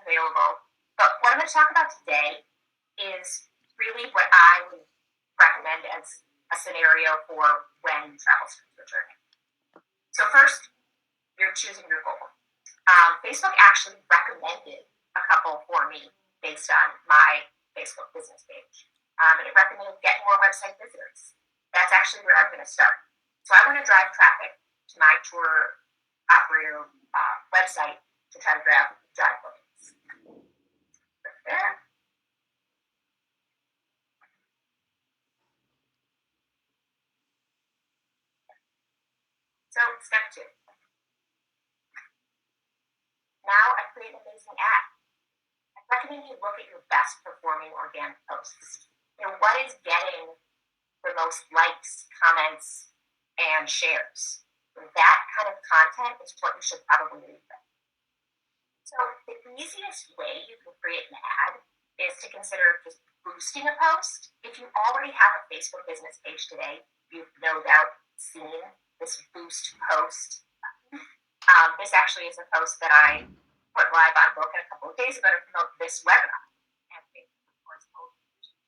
available. But what I'm going to talk about today is really what I would recommend as a scenario for when travel starts returning. So first, you're choosing your goal. Facebook actually recommended a couple for me based on my Facebook business page. And it recommended getting more website visitors. That's actually where I'm going to start. So I want to drive traffic to my tour operator website to try to drive bookings. Right there. So step 2. Now I create an amazing ad. I recommend you look at your best performing organic posts. What is getting the most likes, comments, and shares? That kind of content is what you should probably lead with. So the easiest way you can create an ad is to consider just boosting a post. If you already have a Facebook business page today, you've no doubt seen this boost post. This actually is a post that I put live on Broken a couple of days ago to promote this webinar. And Facebook, of course, will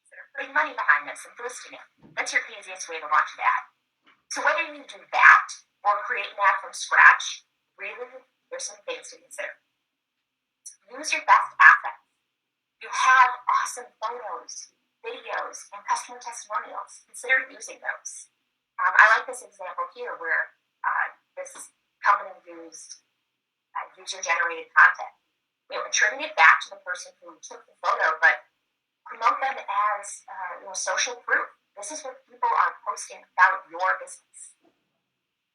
consider putting money behind this and boosting it. That's your easiest way to launch an ad. So whether you do that or create an ad from scratch, really, there's some things to consider. Use your best assets. You have awesome photos, videos, and customer testimonials. Consider using those. I like this example here where this company used user-generated content. Attribute it back to the person who took the photo, but promote them as social proof. This is what people are posting about your business.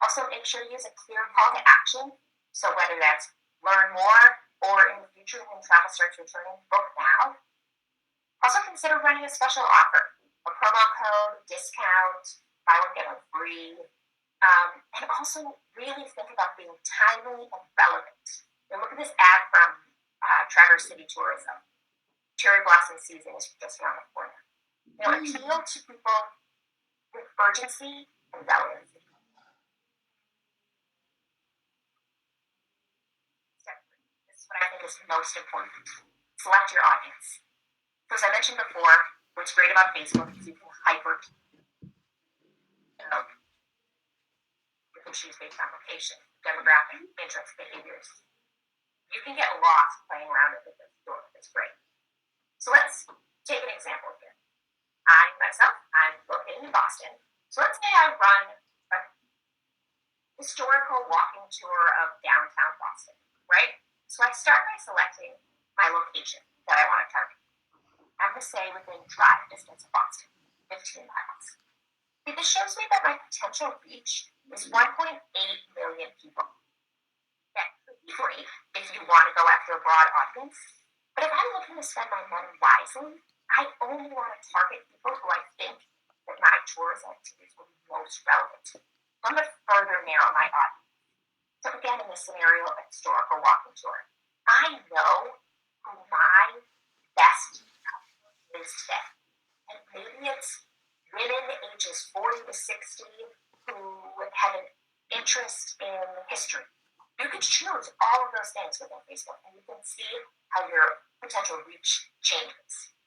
Also, make sure you use a clear call to action. So whether that's learn more or in the future when travel starts returning, book now. Also consider running a special offer, a promo code, discount, buy one, get one free. And also really think about being timely and relevant. Look at this ad from Traverse City Tourism. Cherry blossom season is just around the corner. Appeal to people with urgency and relevancy. Step 3. This is what I think is most important. Select your audience. So as I mentioned before, what's great about Facebook is you can hyper. You can choose based on location, demographic, interests, behaviors. You can get lost playing around with this store. It's great. So let's take an example here. I'm located in Boston. So let's say I run a historical walking tour of downtown Boston, right? So I start by selecting my location that I want to target. I'm going to say within drive distance of Boston, 15 miles. This shows me that my potential reach is 1.8 million people. That could be great if you want to go after a broad audience. But if I'm looking to spend my money wisely, I only want to target people who I think that my tours and activities will be most relevant. So I'm going to further narrow my audience. So again, in the scenario of a historical walking tour, I know who my best customer is today. And maybe it's women ages 40 to 60 who have an interest in history. You can choose all of those things within Facebook, and you can see how your potential reach changes.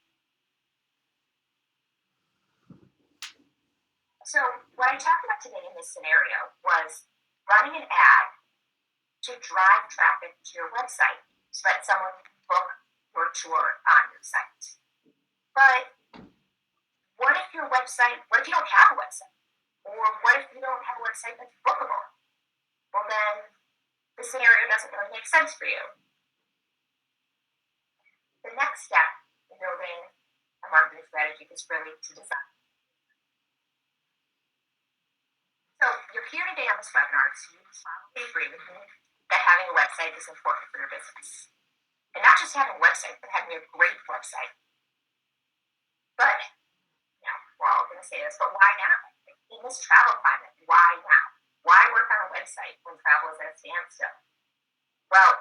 So what I talked about today in this scenario was running an ad to drive traffic to your website so that someone can book your tour on your site. But what if you don't have a website? Or what if you don't have a website that's bookable? Well, then the scenario doesn't really make sense for you. The next step in building a marketing strategy is really to design. So you're here today on this webinar, so you probably agree with me that having a website is important for your business. And not just having a website, but having a great website. But, we're all going to say this, but why now? In this travel climate, why now? Why work on a website when travel is at a standstill? Well,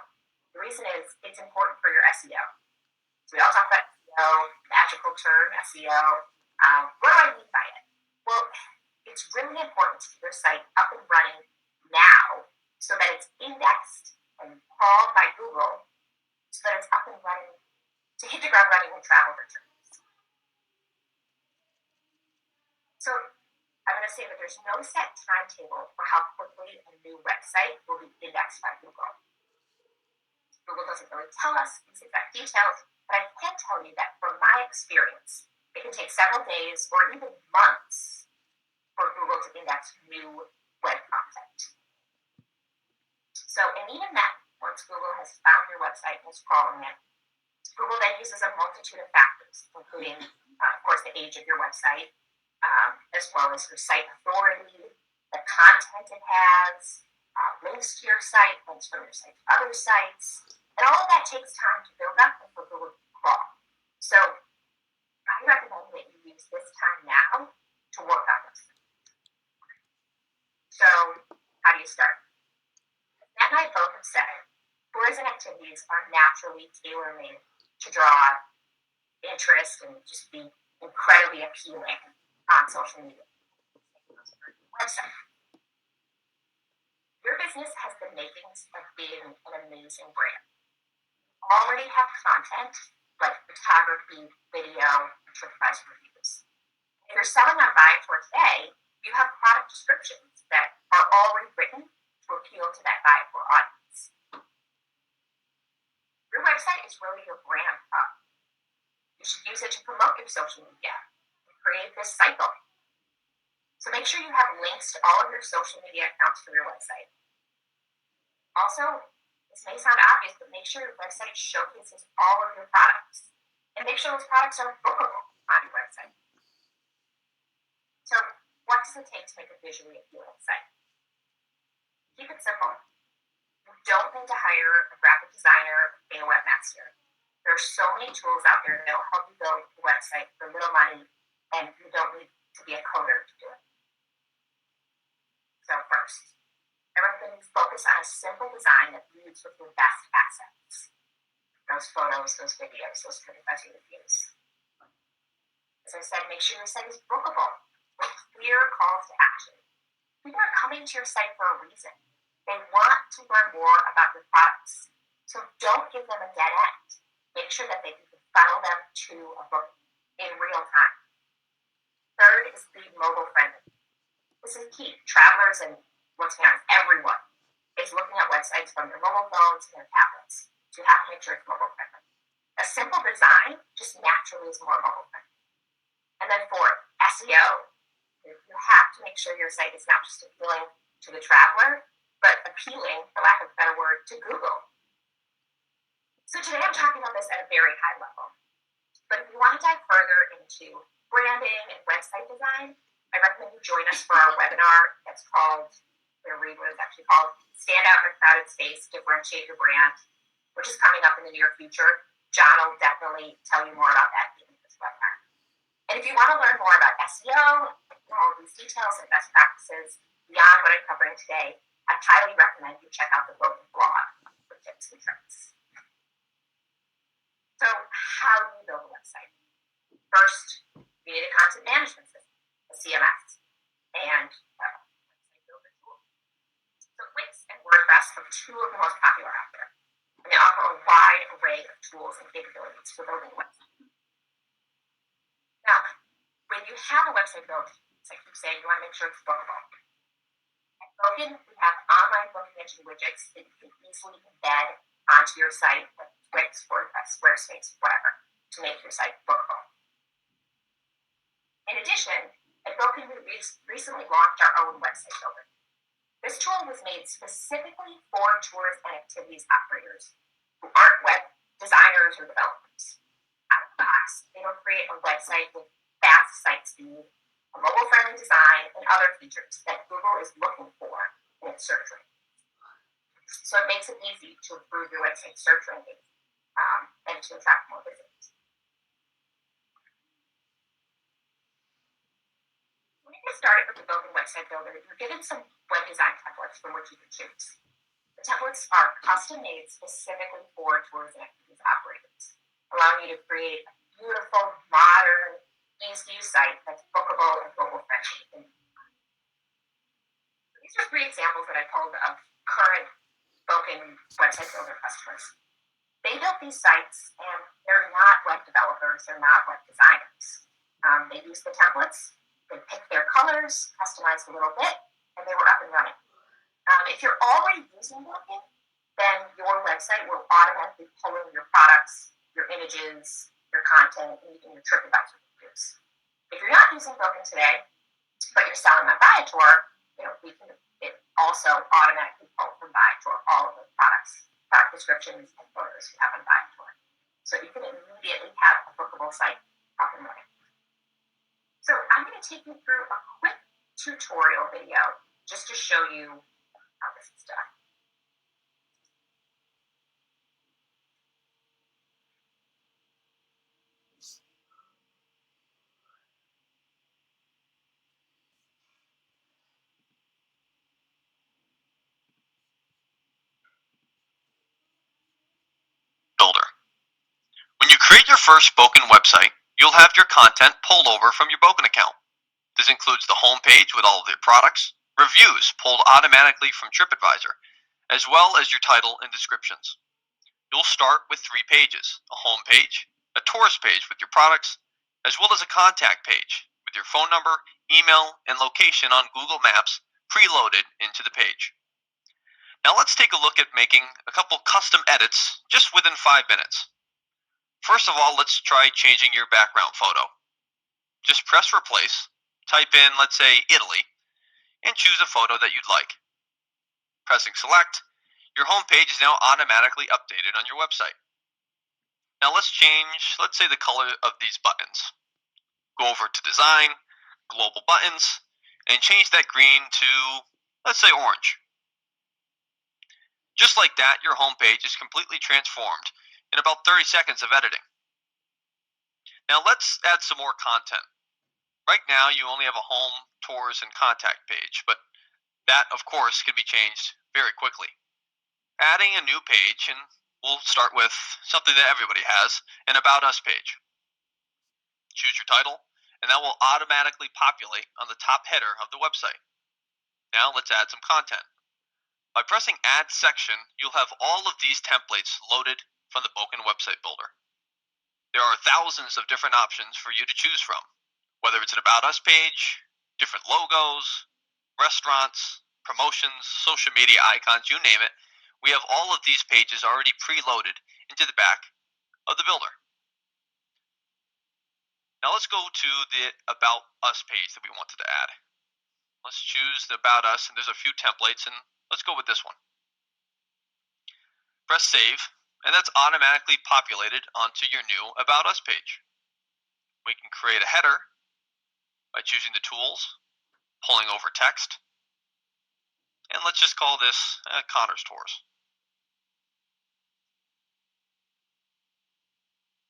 the reason is it's important for your SEO. So we all talk about SEO, magical term, SEO. What do I mean by it? Well, it's really important to get your site up and running now so that it's indexed and crawled by Google so that it's up and running, to hit the ground running when travel returns. So I'm going to say that there's no set timetable for how quickly a new website will be indexed by Google. Google doesn't really tell us these exact details, but I can tell you that from my experience, it can take several days or even months for Google to index new web content. So, and even then, once Google has found your website and is crawling it, Google then uses a multitude of factors, including, of course, the age of your website, as well as your site authority, the content it has, links to your site, links from your site to other sites, and all of that takes time to build up and for Google to crawl. So I recommend that you use this time now to work on this. So how do you start? Matt and I both have said tours and activities are naturally tailor-made to draw interest and just be incredibly appealing on social media. Website. Your business has the makings of being an amazing brand. You already have content like photography, video, and TripAdvisor reviews. If you're selling on Viator today, you have product descriptions that are already written to appeal to that Viator audience. Your website is really your brand hub. You should use it to promote your social media and create this cycle. So make sure you have links to all of your social media accounts for your website. Also, this may sound obvious, but make sure your website showcases all of your products. And make sure those products are bookable on your website. So what does it take to make a visually appealing site? Keep it simple. You don't need to hire a graphic designer or pay a webmaster. There are so many tools out there that will help you build a website for little money, and you don't need to be a coder to do it. So first, I recommend you focus on a simple design that leads with your best assets. Those photos, those videos, those TripAdvisor reviews. As I said, make sure your site is bookable with clear calls to action. People are coming to your site for a reason. They want to learn more about your products. So don't give them a dead end. Make sure that they can funnel them to a book in real time. Third is be mobile friendly. This is key. Travelers and, let's be honest, everyone is looking at websites from their mobile phones and their tablets. So you have to make sure it's mobile friendly. A simple design just naturally is more mobile friendly. And then fourth, SEO. You have to make sure your site is not just appealing to the traveler, but appealing, for lack of a better word, to Google. So today I'm talking about this at a very high level. But if you want to dive further into branding and website design, I recommend you join us for our webinar that's called, I'm going to read what it's actually called, Stand Out in a Crowded Space, Differentiate Your Brand, which is coming up in the near future. John will definitely tell you more about that in this webinar. And if you want to learn more about SEO and all of these details and best practices beyond what I'm covering today, I highly recommend you check out the Broken blog for tips and tricks. So how do you build a website? First, you need a content management system, a CMS, and website builder tool. So Wix and WordPress are two of the most popular out there, and they offer a wide array of tools and capabilities for building a website. Now, when you have a website built, as I keep saying, you want to make sure it's bookable. At Booking, we have online booking engine widgets that you can easily embed onto your site, like Wix, WordPress, Squarespace, whatever, to make your site bookable. In addition, at Booking, we recently launched our own website builder. This tool was made specifically for tours and activities operators who aren't web designers or developers. Out of the box, it'll create a website with fast site speed, a mobile-friendly design, and other features that Google is looking for in its search rankings. So it makes it easy to improve your website search rankings and to attract more visitors. When you get started with the Booking website builder, you're given some web design templates from which you can choose. The templates are custom-made specifically for tours and activities operators, allowing you to create a beautiful, modern, easy-to-use site that's bookable and mobile-friendly. These are 3 examples that I pulled of current Booking website builder customers. They built these sites, and they're not web developers, they're not web designers. They used the templates, they picked their colors, customized a little bit, and they were up and running. If you're already using Booking, then your website will automatically pull in your products, your images, your content, and even your TripAdvisor reviews. If you're not using Booking today, but you're selling on Viator, it also automatically pull from Viator all of the products, product descriptions, and photos you have on Viator. So you can immediately have a bookable site up and running. So I'm going to take you through a quick tutorial video just to show you how this is done. Builder. When you create your first Boken website, you'll have your content pulled over from your Boken account. This includes the home page with all of your products, reviews pulled automatically from TripAdvisor, as well as your title and descriptions. You'll start with 3 pages, a home page, a tourist page with your products, as well as a contact page with your phone number, email, and location on Google Maps preloaded into the page. Now let's take a look at making a couple custom edits just within 5 minutes. First of all, let's try changing your background photo. Just press replace, type in, let's say, Italy, and choose a photo that you'd like. Pressing select, your home page is now automatically updated on your website. Now let's change, let's say, the color of these buttons. Go over to Design, Global Buttons, and change that green to, let's say, orange. Just like that, your home page is completely transformed in about 30 seconds of editing. Now let's add some more content. Right now you only have a home, tours, and contact page, but that of course can be changed very quickly. Adding a new page, and we'll start with something that everybody has, an About Us page. Choose your title, and that will automatically populate on the top header of the website. Now let's add some content. By pressing Add Section, you'll have all of these templates loaded from the Boken website builder. There are thousands of different options for you to choose from, whether it's an About Us page, different logos, restaurants, promotions, social media icons, you name it. We have all of these pages already preloaded into the back of the builder. Now let's go to the About Us page that we wanted to add. Let's choose the About Us, and there's a few templates, and let's go with this one. Press Save, and that's automatically populated onto your new About Us page. We can create a header by choosing the tools, pulling over text, and let's just call this Connor's Tours.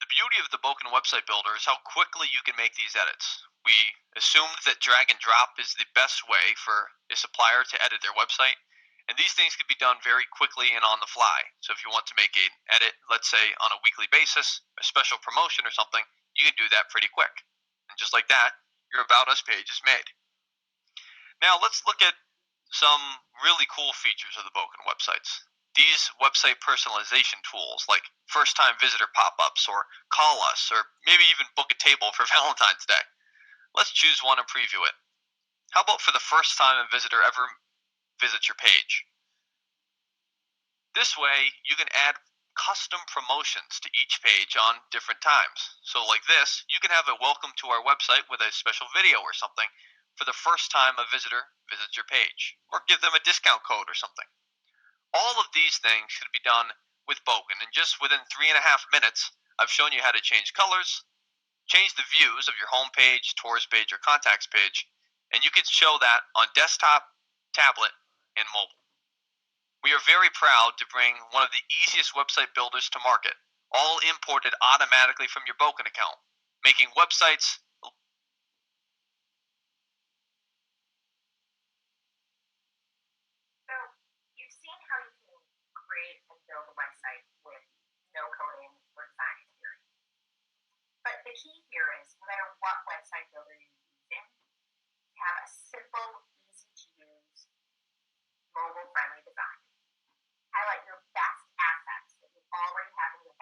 The beauty of the Boken website builder is how quickly you can make these edits. We assumed that drag and drop is the best way for a supplier to edit their website, and these things can be done very quickly and on the fly. So if you want to make an edit, let's say on a weekly basis, a special promotion or something, you can do that pretty quick. And just like that, your About Us page is made. Now let's look at some really cool features of the Boken websites. These website personalization tools like first-time visitor pop-ups, or call us, or maybe even book a table for Valentine's Day. Let's choose one and preview it. How about for the first time a visitor ever visits your page? This way, you can add custom promotions to each page on different times. So like this, you can have a welcome to our website with a special video or something for the first time a visitor visits your page, or give them a discount code or something. All of these things should be done with Boken, and just within 3.5 minutes, I've shown you how to change colors, change the views of your home page, tourist page, or contacts page, and you can show that on desktop, tablet, and mobile. We are very proud to bring one of the easiest website builders to market, all imported automatically from your Boken account, making websites build a website with no coding or design experience. But the key here is, no matter what website builder you're using, you have a simple, easy-to-use, mobile-friendly design. Highlight your best assets that you already have in your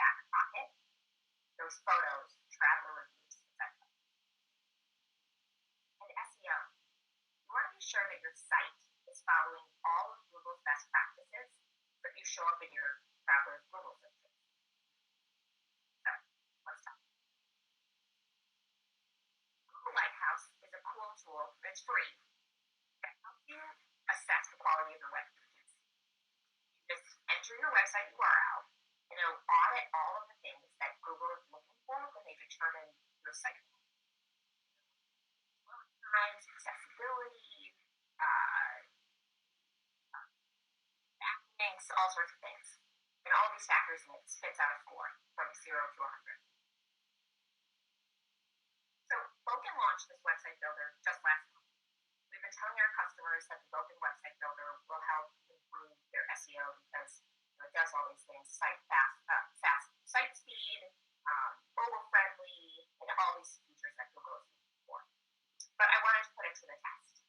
website URL, and it'll audit all of the things that Google is looking for when they determine your site. Load times, accessibility, backlinks, all sorts of things. And all these factors, and it spits out a score from 0 to 100. So Boken launched this website builder just last month. We've been telling our customers that the Boken website builder will help improve their SEO because it does all these things: fast site speed, mobile friendly, and all these features that Google is looking for. But I wanted to put it to the test.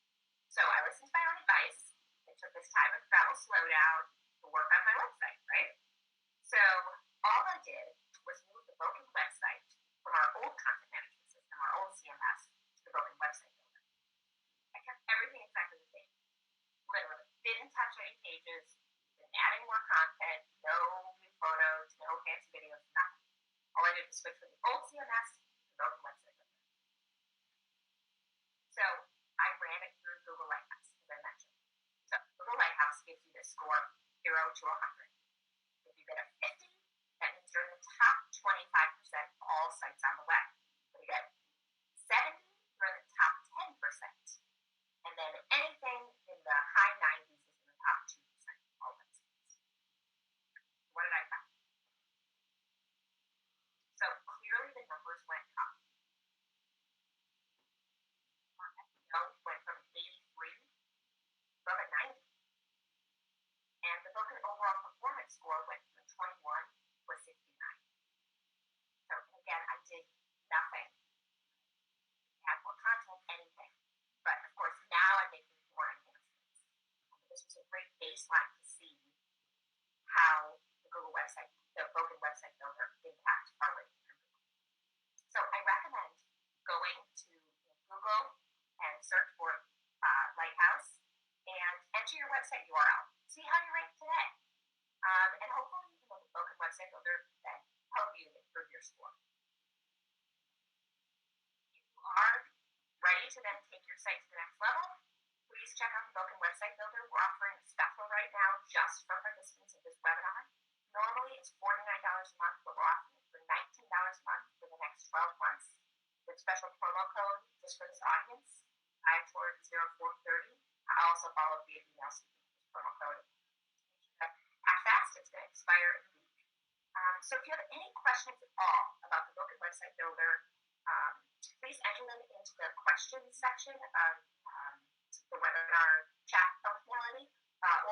So I listened to my own advice. I took this time and travel slowdown to work on my website, right? So all I did was move the Boken website from our old content management system, our old CMS, to the Boken website builder. I kept everything exactly the same. Literally, didn't touch any pages, didn't add any more content, no new photos, no fancy videos, nothing. All I did was switch from the old CMS to the Boken website builder. So I ran it through Google Lighthouse, as I mentioned. So Google Lighthouse gives you this score 0 to 100. If you get a 50, that means you're in the top 25% of all sites on the web. Pretty good. 70, you're in the top 10%. And then anything in the high 90s is in the top 2% of all websites. What did I find? So clearly the numbers went up. Our SEO went from 83 to a 90. And the Boken overall performance score went from 21 to 69. So again, I did nothing. Add more content, anything. But of course, now I'm making more enhancements. This was a great baseline to see how the Boken website builder impacts our rating from Google. So I recommend going to Google and search for Lighthouse and enter your website URL. See how you rank today. And hopefully the Boken website builder can help you improve your score. If you are ready to then take your site to the next level, please check out the Boken website builder. We're offering a special right now just for participants of this webinar. Normally it's $49 a month, but we're offering it for $19 a month for the next 12 months with special promo code just for this audience, Viator0430. I'll also follow via email so you can use promo code. Act fast, it's going to expire in a week. So if you have any questions at all about the Boken website builder, please enter them into the questions section of the webinar chat functionality,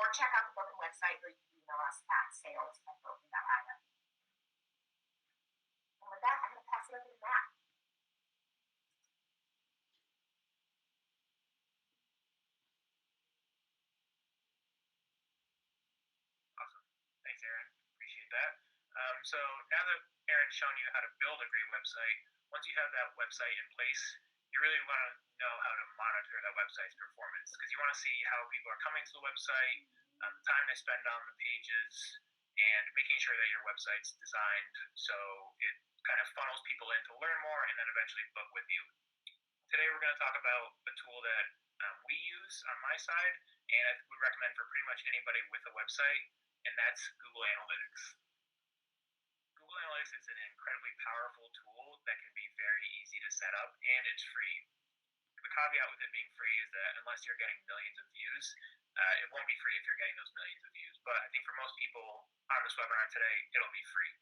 or check out the Boken website, or you can email us at sales@boken.io. And with that, I'm going to pass it over to Matt. Awesome. Thanks, Erin. Appreciate that. So now that Erin's shown you how to build a great website, once you have that website in place, you really want to know how to monitor that website's performance, because you want to see how people are coming to the website, the time they spend on the pages, and making sure that your website's designed so it kind of funnels people in to learn more and then eventually book with you. Today we're going to talk about a tool that we use on my side, and I would recommend for pretty much anybody with a website, and that's Google Analytics. Google Analytics is an incredibly powerful tool that can be very easy to set up, and it's free. The caveat with it being free is that unless you're getting millions of views, it won't be free if you're getting those millions of views. But I think for most people on this webinar today, it'll be free.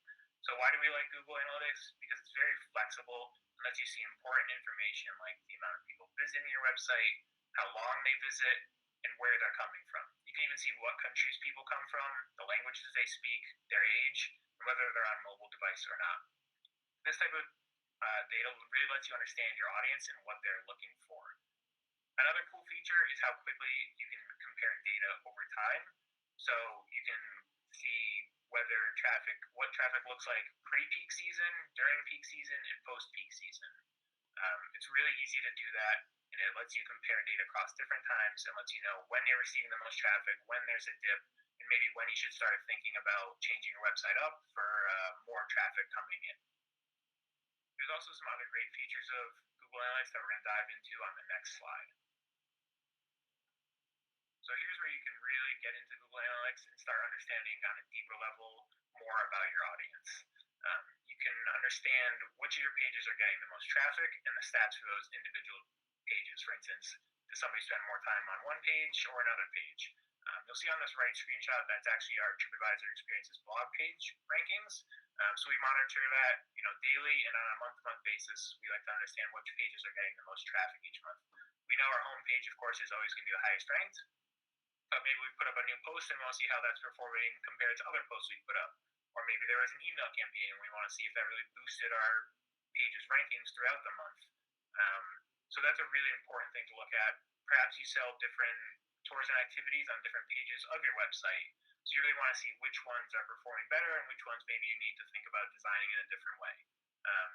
So why do we like Google Analytics? Because it's very flexible and lets you see important information like the amount of people visiting your website, how long they visit, and where they're coming from. You can even see what countries people come from, the languages they speak, their age, and whether they're on a mobile device or not. This type of data really lets you understand your audience and what they're looking for. Another cool feature is how quickly you can compare data over time. So you can see what traffic looks like pre-peak season, during peak season, and post-peak season. It's really easy to do that, and it lets you compare data across different times and lets you know when you're receiving the most traffic, when there's a dip, and maybe when you should start thinking about changing your website up for more traffic coming in. There's also some other great features of Google Analytics that we're going to dive into on the next slide. So here's where you can really get into Google Analytics and start understanding on a deeper level more about your audience. You can understand which of your pages are getting the most traffic and the stats for those individual pages. For instance, does somebody spend more time on one page or another page? You'll see on this right screenshot that's actually our TripAdvisor Experiences blog page rankings. So we monitor that, daily, and on a month-to-month basis, we like to understand which pages are getting the most traffic each month. We know our home page, of course, is always going to be the highest ranked, but maybe we put up a new post and we want to see how that's performing compared to other posts we put up. Or maybe there was an email campaign and we want to see if that really boosted our page's rankings throughout the month. So that's a really important thing to look at. Perhaps you sell different tours and activities on different pages of your website. So you really want to see which ones are performing better and which ones maybe you need to think about designing in a different way.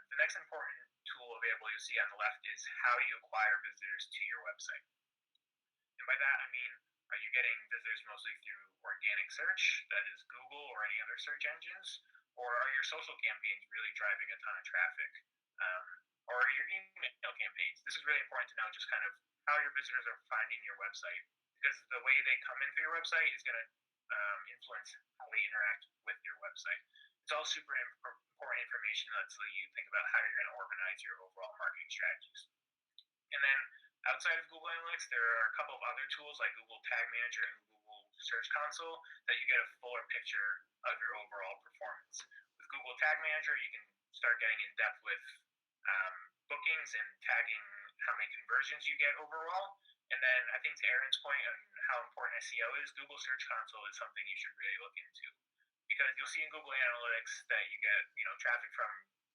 The next important tool available you'll see on the left is how you acquire visitors to your website. And by that, I mean, are you getting visitors mostly through organic search, that is Google or any other search engines? Or are your social campaigns really driving a ton of traffic? Or your email campaigns? This is really important to know just kind of how your visitors are finding your website, because the way they come into your website is going to influence how they interact with your website. It's all super important information that you think about how you're going to organize your overall marketing strategies. And then outside of Google Analytics, there are a couple of other tools like Google Tag Manager and Google Search Console that you get a fuller picture of your overall performance. With Google Tag Manager, you can start getting in depth with bookings and tagging how many conversions you get overall. And then I think to Aaron's point on how important SEO is, Google Search Console is something you should really look into. Because you'll see in Google Analytics that you get, traffic from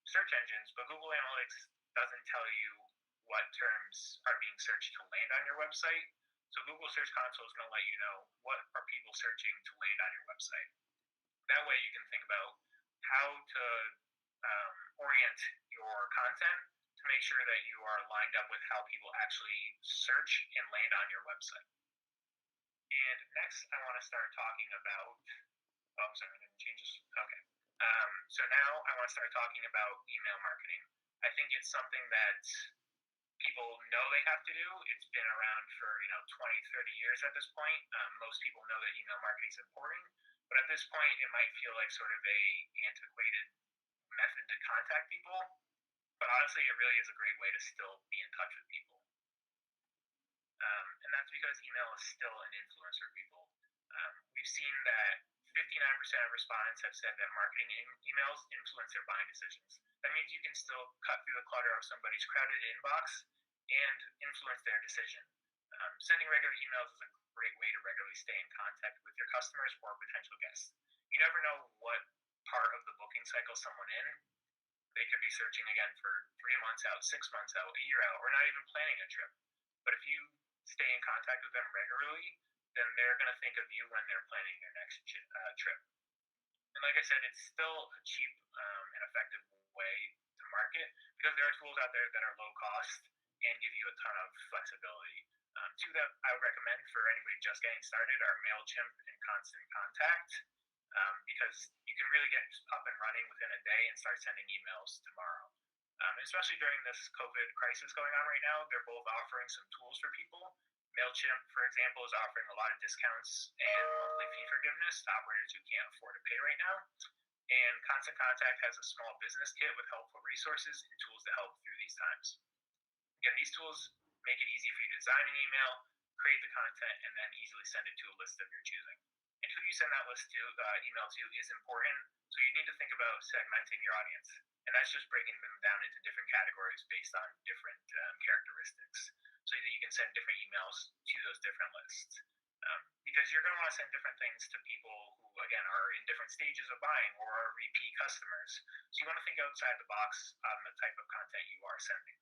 search engines, but Google Analytics doesn't tell you what terms are being searched to land on your website. So Google Search Console is going to let you know what are people searching to land on your website. That way you can think about how to orient your content to make sure that you are lined up with how people actually search and land on your website. And next, I want to start talking about, I'm sorry, I didn't change this. Okay. So now I want to start talking about email marketing. I think it's something that people know they have to do. It's been around for 20, 30 years at this point. Most people know that email marketing is important, but at this point it might feel like sort of a antiquated method to contact people. But honestly, it really is a great way to still be in touch with people. And that's because email is still an influencer for people. We've seen that 59% of respondents have said that marketing emails influence their buying decisions. That means you can still cut through the clutter of somebody's crowded inbox and influence their decision. Sending regular emails is a great way to regularly stay in contact with your customers or potential guests. You never know what part of the booking cycle someone in. They could be searching again for 3 months out, 6 months out, a year out, or not even planning a trip. But if you stay in contact with them regularly, then they're going to think of you when they're planning their next trip. And like I said, it's still a cheap and effective way to market because there are tools out there that are low cost and give you a ton of flexibility. Two that I would recommend for anybody just getting started are MailChimp and Constant Contact, because you can really get up and running within a day and start sending emails tomorrow. And especially during this COVID crisis going on right now, they're both offering some tools for people. MailChimp, for example, is offering a lot of discounts and monthly fee forgiveness to operators who can't afford to pay right now. And Constant Contact has a small business kit with helpful resources and tools to help through these times. Again, these tools make it easy for you to design an email, create the content, and then easily send it to a list of your choosing. And who you send that list to, email to, is important. So you need to think about segmenting your audience, and that's just breaking them down into different categories based on different characteristics, so that you can send different emails to those different lists. Because you're going to want to send different things to people who, again, are in different stages of buying or are repeat customers. So you want to think outside the box on the type of content you are sending.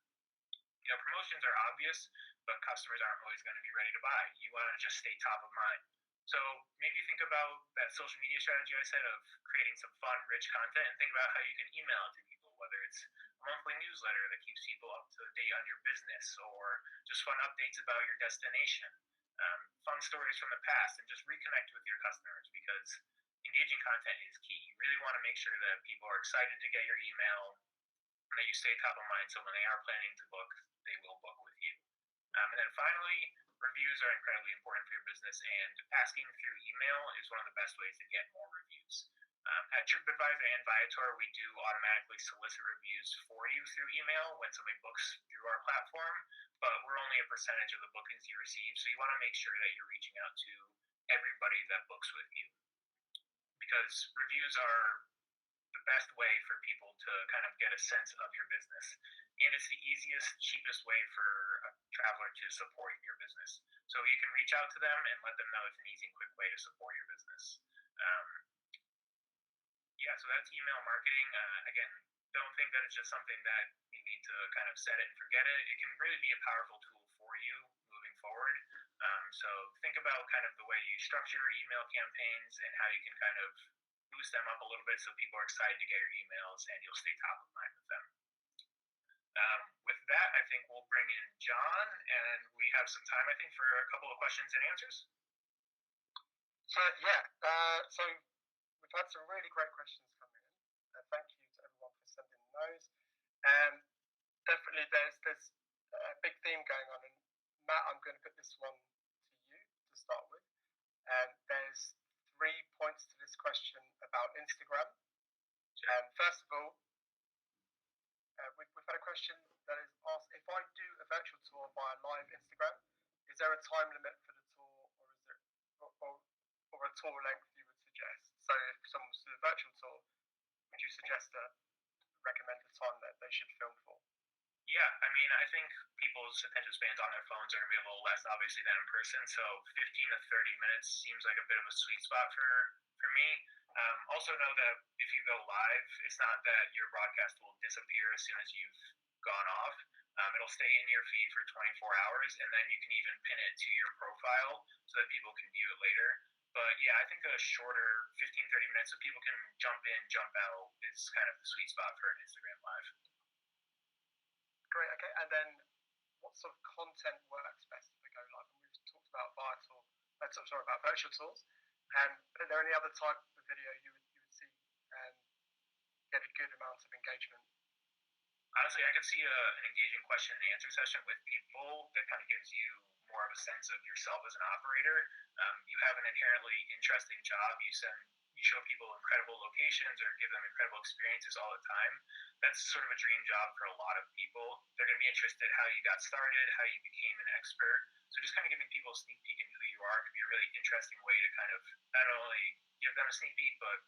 Promotions are obvious, but customers aren't always going to be ready to buy. You want to just stay top of mind. So maybe think about that social media strategy I said of creating some fun, rich content, and think about how you can email it to people, whether it's a monthly newsletter that keeps people up to date on your business, or just fun updates about your destination, fun stories from the past, and just reconnect with your customers, because engaging content is key. You really want to make sure that people are excited to get your email and that you stay top of mind, so when they are planning to book, they will book with you. And then finally, reviews are incredibly important for your business, and asking through email is one of the best ways to get more reviews. At TripAdvisor and Viator, we do automatically solicit reviews for you through email when somebody books through our platform, but we're only a percentage of the bookings you receive, so you want to make sure that you're reaching out to everybody that books with you, because reviews are the best way for people to kind of get a sense of your business. And it's the easiest, cheapest way for a traveler to support your business. So you can reach out to them and let them know it's an easy and quick way to support your business. Yeah, so that's email marketing. Again, don't think that it's just something that you need to kind of set it and forget it. It can really be a powerful tool for you moving forward. So think about kind of the way you structure your email campaigns and how you can kind of boost them up a little bit so people are excited to get your emails and you'll stay top of mind with them. With that, I think we'll bring in John, and we have some time, I think, for a couple of questions and answers. So we've had some really great questions come in. Thank you to everyone for sending those. Definitely, there's a big theme going on, and Matt, I'm going to put this one to you to start with. There's 3 points to this question about Instagram. First of all, we've had a question that is asked: if I do a virtual tour via live Instagram, is there a time limit for the tour, or is there or a tour length you would suggest? So if someone wants to do a virtual tour, would you suggest a recommended time that they should film for? Yeah, I mean, I think people's attention spans on their phones are going to be a little less, obviously, than in person. So 15 to 30 minutes seems like a bit of a sweet spot for me. Also know that if you go live, it's not that your broadcast will disappear as soon as you've gone off. It'll stay in your feed for 24 hours, and then you can even pin it to your profile so that people can view it later. But yeah, I think a shorter 15-30 minutes so people can jump in, jump out is kind of the sweet spot for an Instagram Live. Great, okay. And then what sort of content works best for Go Live? And we've talked about about virtual tours. Are there any other type of video you would see and get a good amount of engagement? Honestly, I could see an engaging question and answer session with people that kind of gives you more of a sense of yourself as an operator. You have an inherently interesting job. You show people incredible locations or give them incredible experiences all the time. That's sort of a dream job for a lot of people. They're going to be interested how you got started, how you became an expert. So just kind of giving people a sneak peek into who you are could be a really interesting way to kind of not only give them a sneak peek, but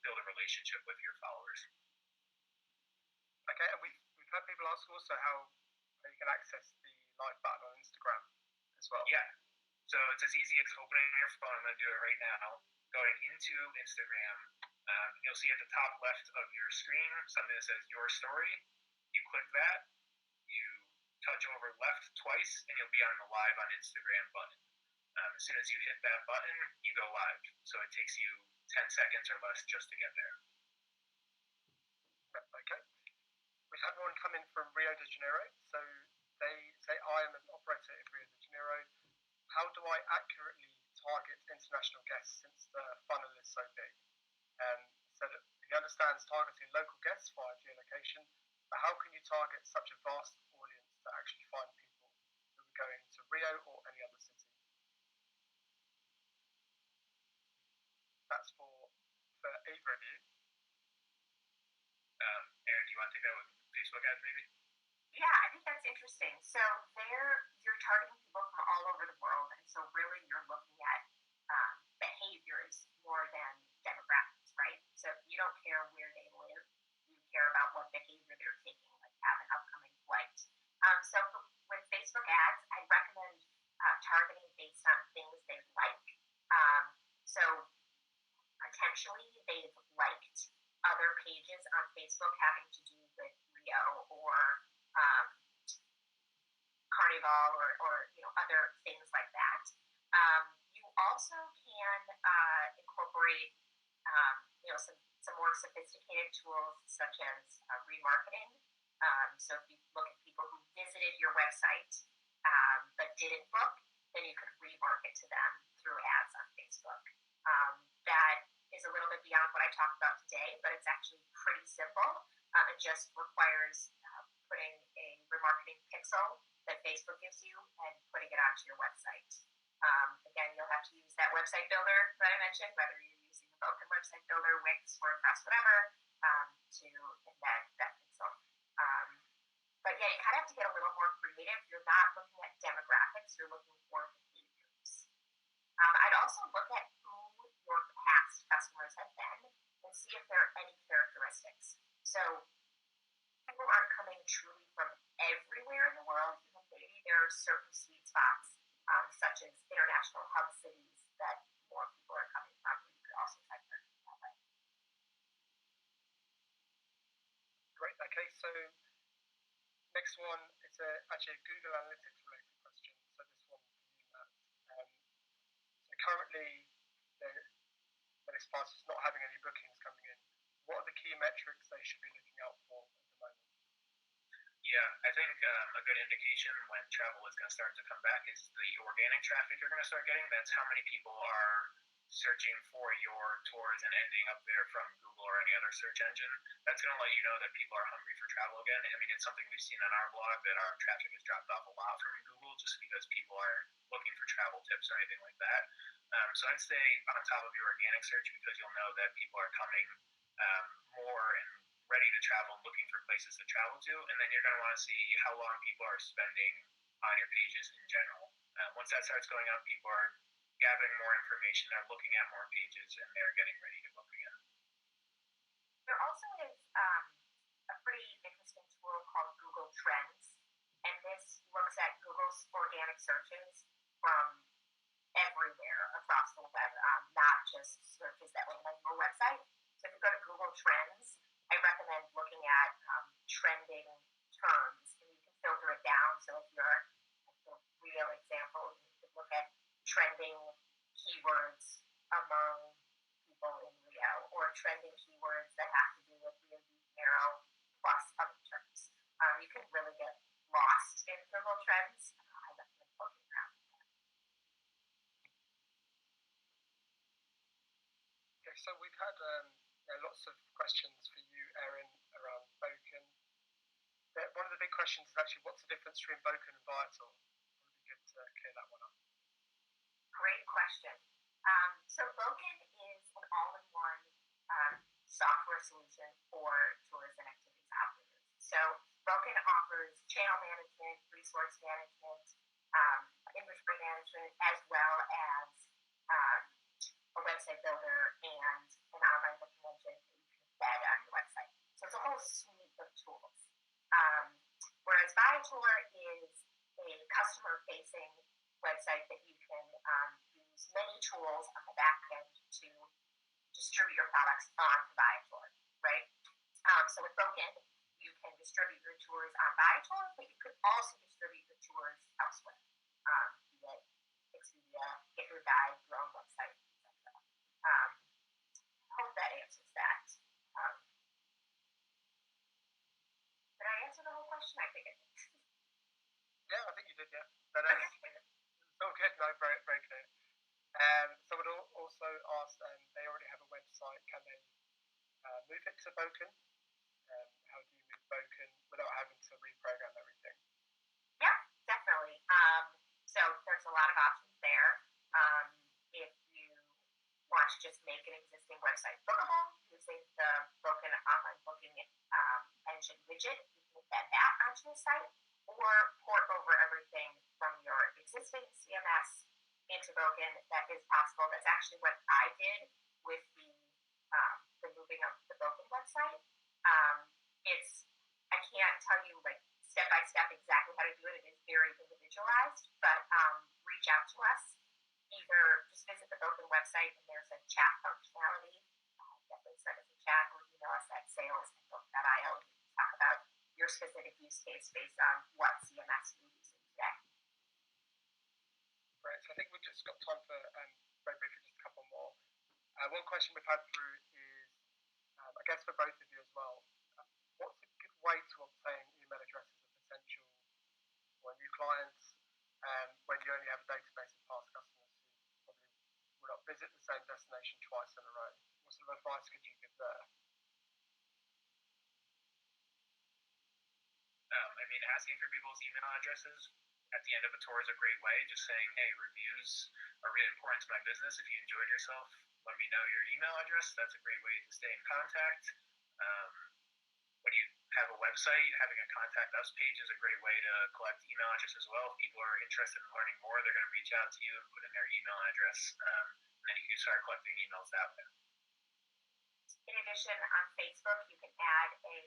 build a relationship with your followers. Okay, and we've had people ask also how you can access the live button on Instagram as well. Yeah, so it's as easy as opening your phone. I'm going to do it right now. Going into Instagram, you'll see at the top left of your screen something that says Your Story. You click that, you touch over left twice, and you'll be on the Live on Instagram button. As soon as you hit that button, you go live. So it takes you 10 seconds or less just to get there. Okay. We've had one come in from Rio de Janeiro. So they say, I am an operator in Rio de Janeiro. How do I accurately target international guests since the funnel is so big? So that he understands targeting local guests via geolocation, but how can you target such a vast audience to actually find people who are going to Rio or any other city? That's for either of you. Aaron, do you want to take that with Facebook ads maybe? Yeah, I think that's interesting. So you're targeting people from all over the world, and so really you're looking at behaviors more than demographics, right? So you don't care where they live, you care about what behavior they're taking, like have an upcoming flight. With Facebook ads, I recommend targeting based on things they like. So potentially they've liked other pages on Facebook having to do with Rio or Carnival or other things like that. You also can incorporate some more sophisticated tools such as remarketing. So if you look at people who visited your website but didn't book, then you could remarket to them through ads on Facebook. That is a little bit beyond what I talked about today, but it's actually pretty simple. It just requires putting a remarketing pixel that Facebook gives you and putting it onto your website. Again, you'll have to use that website builder that I mentioned, whether you're using the Boken website builder, Wix, WordPress, whatever, to embed that pixel. But yeah, you kind of have to get a little more creative. You're not looking at demographics, you're looking for behaviors. I'd also look at who your past customers have been and see if there are any characteristics. So people aren't coming truly from everywhere in the world. Maybe there are certain sweet spots, such as international hub cities, that more people are coming from. You could also try to that way. Great. Okay, so next one is actually a Google Analytics related question. So this one for you, Matt. So currently, Sponsors not having any bookings coming in. What are the key metrics they should be looking out for at the moment? Yeah, I think a good indication when travel is going to start to come back is the organic traffic you're going to start getting. That's how many people are searching for your tours and ending up there from Google or any other search engine. That's going to let you know that people are hungry for travel again. I mean, it's something we've seen on our blog that our traffic has dropped off a lot from Google just because people aren't looking for travel tips or anything like that. So I'd stay on top of your organic search because you'll know that people are coming more and ready to travel, looking for places to travel to, and then you're going to want to see how long people are spending on your pages in general. Once that starts going up, people are gathering more information, they're looking at more pages, and they're getting ready to book again. There also is a pretty interesting tool called Google Trends, and this looks at Google's organic searches from everywhere across the web, not just searches that went on your website. So if you go to Google Trends, I recommend looking at trending terms, and you can filter it down. So if you're a real example, you could look at trending keywords among people in Rio, or trending keywords that have to do with Rio de Janeiro plus other terms. You can really get lost in Google Trends. I recommend poking around. Okay, so we've had lots of questions for you, Erin, around Boken. One of the big questions is actually what's the difference between Boken and Viator? It would be good to clear that one up. Great question. So Boken is an all-in-one software solution for tours and activities operators. So Boken offers channel management, resource management, inventory management, as well as a website builder and an online booking engine that you can embed on your website. So it's a whole suite of tools. Whereas Viator is a customer-facing website that you can use many tools on the back end to distribute your products onto Viator, right? So with Boken, you can distribute your tours on Viator, but you could also distribute your tours elsewhere, be it Expedia, Get Your Guide, your own website, etc. Hope that answers that. Did I answer the whole question? I think I did. Yeah, I think you did, yeah. No, it's all good, no, very, very clear. Someone also asked, they already have a website, can they move it to Boken? How do you move Boken without having to reprogram everything? Yeah, definitely. So there's a lot of options there. If you want to just make an existing website bookable using the Boken online booking engine widget, you can embed that onto your site, or port over everything from your existing CMS into Boken. That is possible. That's actually what I did with the moving of the Boken website. I can't tell you like step by step exactly how to do it. It is very individualized, but reach out to us. Either just visit the Boken website and there's a chat functionality. Definitely send us a chat or email us at sales@boken.io and talk about your specific use case based on what CMS you're using today. Great. So I think we've just got time for very briefly just a couple more. One question we've had through is, I guess for both of you as well, what's a good way to obtain email addresses of potential or new clients when you only have a database of past customers who probably will not visit the same destination twice in a row? What sort of advice could you give there? I mean, asking for people's email addresses at the end of a tour is a great way. Just saying, hey, reviews are really important to my business. If you enjoyed yourself, let me know your email address. That's a great way to stay in contact. When you have a website, having a contact us page is a great way to collect email addresses as well. If people are interested in learning more, they're going to reach out to you and put in their email address. And then you can start collecting emails that way. In addition, on Facebook, you can add a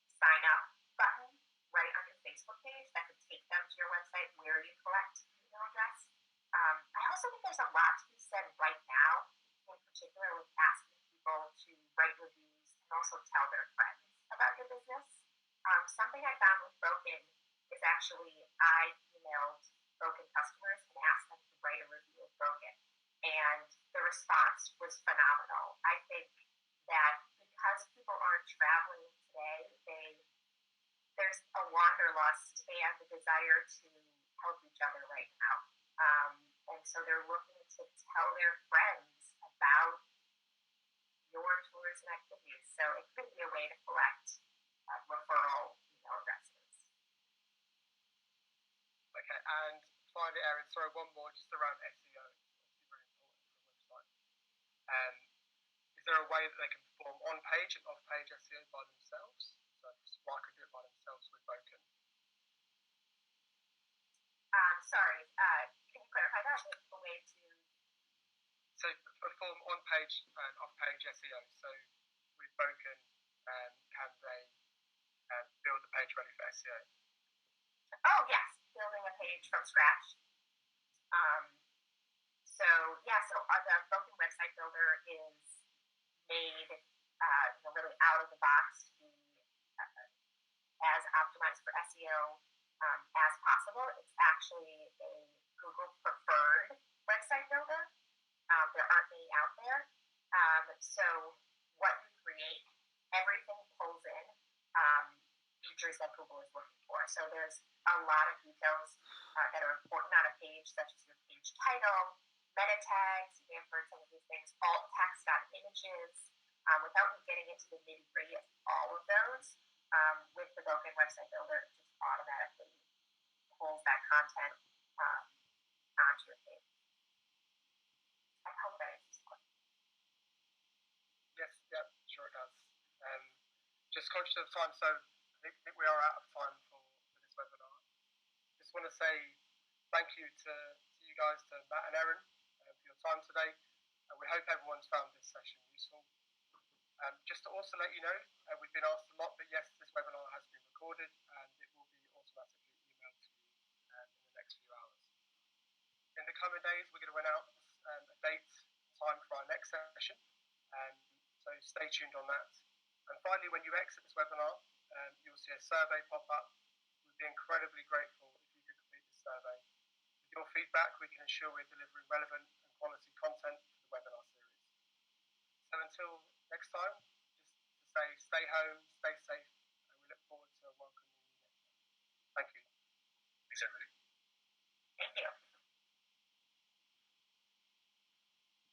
sign up button right on your Facebook page that could take them to your website where you collect email address. I also think there's a lot to be said right now, in particular with asking people to write reviews and also tell their friends about your business. Something I found with Broken is actually I emailed Broken customers and asked them to write a review of Broken, and the response was phenomenal. I think that because people aren't traveling today, there's a wanderlust and the desire to help each other right now. And so they're looking to tell their friends about your tours and activities. So it could be a way to collect referral email addresses. Okay, and finally, Erin, sorry, one more just around SEO. Obviously very important for a website. Is there a way that they can perform on-page and off-page SEO by themselves? So I could do it by themselves with Broken. Sorry, can you clarify that? A way to... So perform on-page and off-page SEO. So with Broken, can they build the page ready for SEO? Oh, yes, building a page from scratch. So the Broken website builder is made really out of the box to be as optimized for SEO as possible. It's actually a Google preferred website builder. There aren't many out there. So what you create, everything pulls in features that Google is looking for. So there's a lot of details that are important on a page, such as your page title, meta tags. You may have heard some of these things, alt text on images. Without me getting into the nitty gritty of all of those, with the Broken website builder, it just automatically pulls that content onto your page. I hope that answers the question. Yes, yep, sure it does. Just conscious of time, so I think we are out of time for this webinar. Just want to say thank you to you guys, to Matt and Erin, for your time today. We hope everyone's found this session useful. Just to also let you know, we've been asked a lot, but yes, this webinar has been recorded and it will be automatically emailed to you in the next few hours. In the coming days, we're going to announce a date, time for our next session, so stay tuned on that. And finally, when you exit this webinar, you'll see a survey pop up. We'd be incredibly grateful if you could complete this survey. With your feedback, we can ensure we're delivering relevant and quality content for the webinar series. So until next time, just to say stay home, stay safe,